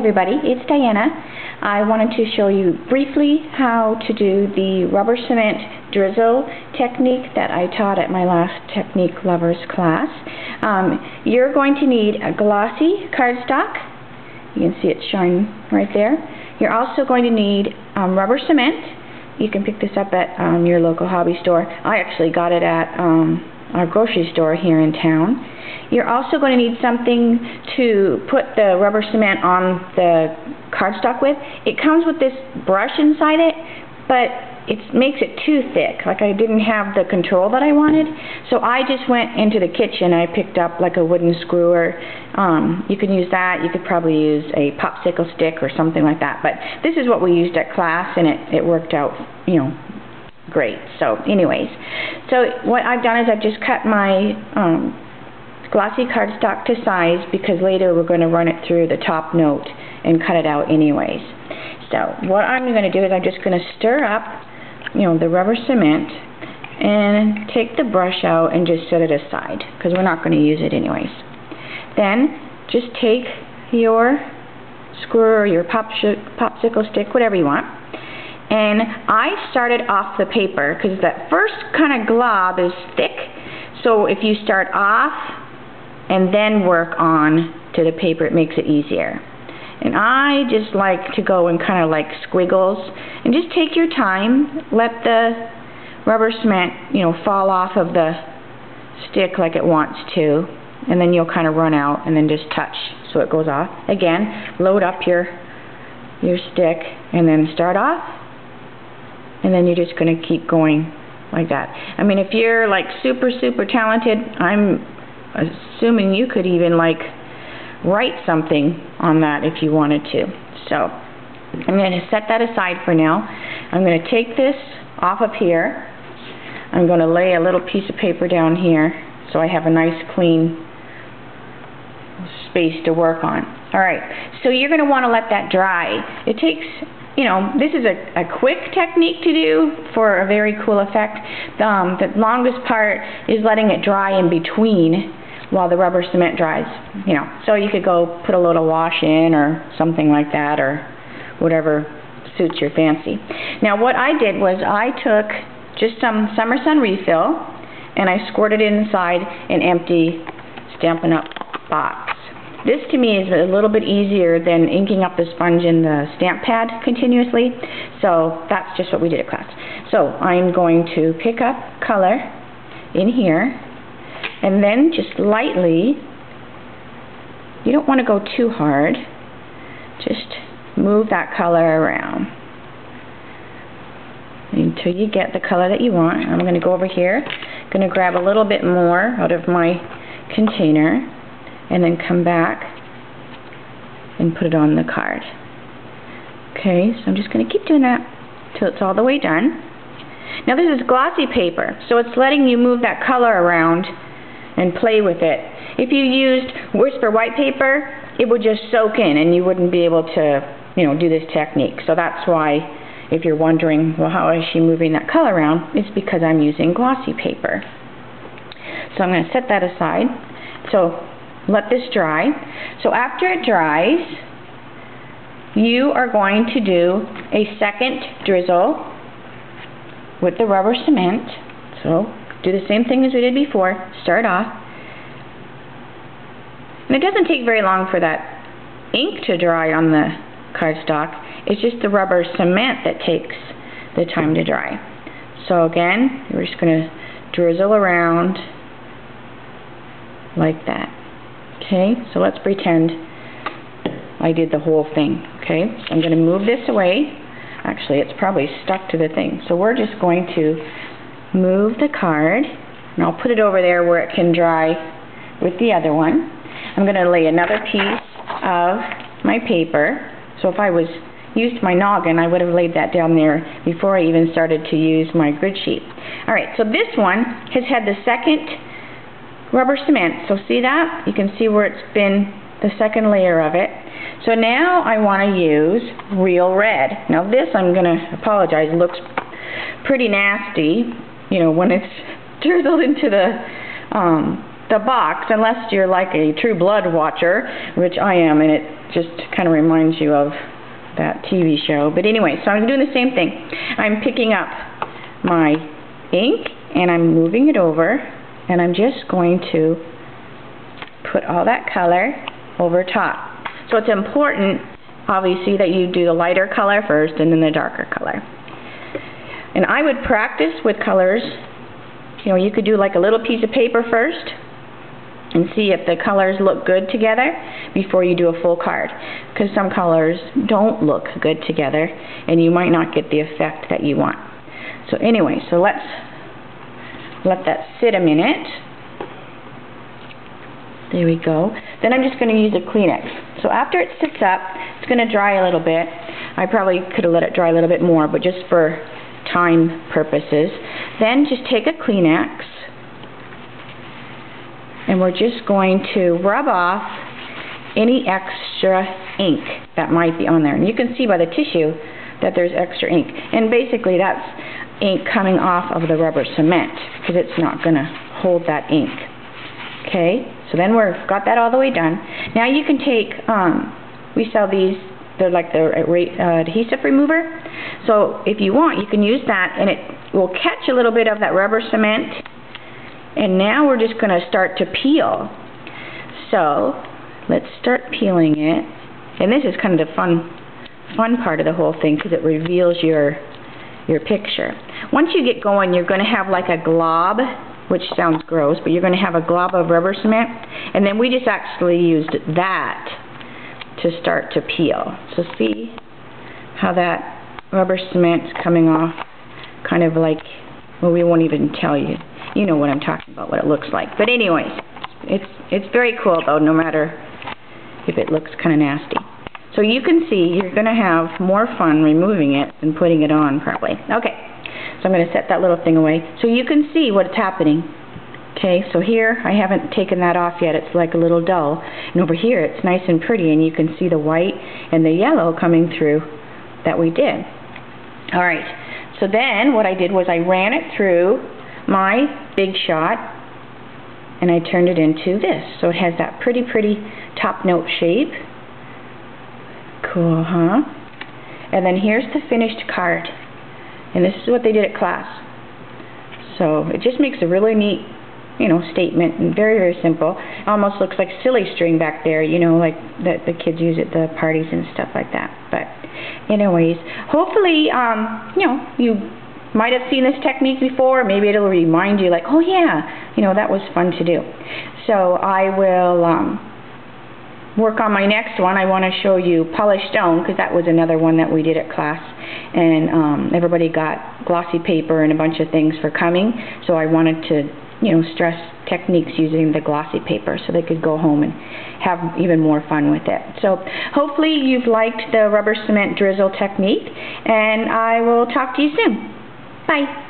everybody, it's Diana. I wanted to show you briefly how to do the rubber cement drizzle technique that I taught at my last Technique Lovers class. You're going to need a glossy cardstock. You can see it showing right there. You're also going to need rubber cement. You can pick this up at your local hobby store. I actually got it at our grocery store here in town. You're also going to need something to put the rubber cement on the cardstock with. It comes with this brush inside it, but it makes it too thick. Like, I didn't have the control that I wanted, so I just went into the kitchen. I picked up like a wooden screwer. You can use that. You could probably use a popsicle stick or something like that, but this is what we used at class, and it worked out, you know, great. So anyways, so what I've done is I've just cut my glossy cardstock to size, because later we're going to run it through the top note and cut it out anyways. So what I'm going to do is I'm just going to stir up, you know, the rubber cement and take the brush out and just set it aside, because we're not going to use it anyways. Then just take your screw or your popsicle stick, whatever you want, and I started off the paper because that first kind of glob is thick, so if you start off and then work on to the paper, it makes it easier. And I just like to go in kind of like squiggles, and just take your time. Let the rubber cement, you know, fall off of the stick like it wants to, and then you'll kind of run out and then just touch so it goes off. Again, load up your stick and then start off, and then you're just going to keep going like that. I mean, if you're like super talented, I'm assuming you could even like write something on that if you wanted to. So I'm going to set that aside for now. I'm going to take this off of here. I'm going to lay a little piece of paper down here so I have a nice clean space to work on. Alright, so you're going to want to let that dry. It takes, you know, this is a quick technique to do for a very cool effect. The longest part is letting it dry in between while the rubber cement dries, you know. So you could go put a little wash in or something like that, or whatever suits your fancy. Now what I did was I took just some Summer Sun refill and I squirted it inside an empty Stampin' Up! Box. This to me is a little bit easier than inking up the sponge in the stamp pad continuously, so that's just what we did at class. So I'm going to pick up color in here, and then just lightly, you don't want to go too hard, just move that color around until you get the color that you want. I'm going to go over here, going to grab a little bit more out of my container, and then come back and put it on the card. Okay, so I'm just going to keep doing that till it's all the way done. Now this is glossy paper, so it's letting you move that color around and play with it. If you used Whisper white paper, it would just soak in and you wouldn't be able to, you know, do this technique. So that's why, if you're wondering, well, how is she moving that color around, it's because I'm using glossy paper. So I'm going to set that aside. So let this dry. So after it dries, you are going to do a second drizzle with the rubber cement. So do the same thing as we did before. Start off. And it doesn't take very long for that ink to dry on the cardstock. It's just the rubber cement that takes the time to dry. So again, we're just going to drizzle around like that. Okay, so let's pretend I did the whole thing. Okay, so I'm going to move this away. Actually, it's probably stuck to the thing. So we're just going to move the card, and I'll put it over there where it can dry with the other one. I'm going to lay another piece of my paper. So if I used my noggin, I would have laid that down there before I even started to use my grid sheet. Alright, so this one has had the second rubber cement. So see that? You can see where it's been the second layer of it. So now I want to use real red. Now this, I'm going to apologize, looks pretty nasty, you know, when it's drizzled into the the box, unless you're like a True Blood watcher, which I am, and it just kind of reminds you of that TV show. But anyway, so I'm doing the same thing. I'm picking up my ink and I'm moving it over, and I'm just going to put all that color over top. So it's important, obviously, that you do the lighter color first and then the darker color. And I would practice with colors. You know, you could do like a little piece of paper first and see if the colors look good together before you do a full card, because some colors don't look good together and you might not get the effect that you want. So anyway, so let's let that sit a minute. There we go. Then I'm just going to use a Kleenex. So after it sits up, it's going to dry a little bit. I probably could have let it dry a little bit more, but just for time purposes. Then just take a Kleenex and we're just going to rub off any extra ink that might be on there. And you can see by the tissue that there's extra ink. And basically that's ink coming off of the rubber cement, because it's not going to hold that ink. Okay, so then we've got that all the way done. Now you can take, we sell these, they're like the adhesive remover. So if you want, you can use that and it will catch a little bit of that rubber cement. And now we're just going to start to peel. So let's start peeling it. And this is kind of the fun part of the whole thing, because it reveals your picture. Once you get going, you're going to have like a glob, which sounds gross, but you're going to have a glob of rubber cement. And then we just actually used that to start to peel. So see how that rubber cement's coming off, kind of like, well, we won't even tell you. You know what I'm talking about, what it looks like. But anyways, it's very cool though, no matter if it looks kind of nasty. So you can see you're going to have more fun removing it than putting it on probably. Okay, so I'm going to set that little thing away so you can see what's happening. Okay, so here I haven't taken that off yet. It's like a little dull. And over here it's nice and pretty, and you can see the white and the yellow coming through that we did. Alright, so then what I did was I ran it through my Big Shot and I turned it into this. So it has that pretty top note shape. Cool, huh? And then here's the finished card. And this is what they did at class. So it just makes a really neat, you know, statement, and very simple. Almost looks like silly string back there, you know, like that the kids use at the parties and stuff like that. But anyways, hopefully, you know, you might have seen this technique before. Maybe it'll remind you, like, oh yeah, you know, that was fun to do. So I will work on my next one. I want to show you polished stone, because that was another one that we did at class. And everybody got glossy paper and a bunch of things for coming. So I wanted to, you know, stress techniques using the glossy paper so they could go home and have even more fun with it. So hopefully you've liked the rubber cement drizzle technique, and I will talk to you soon. Bye.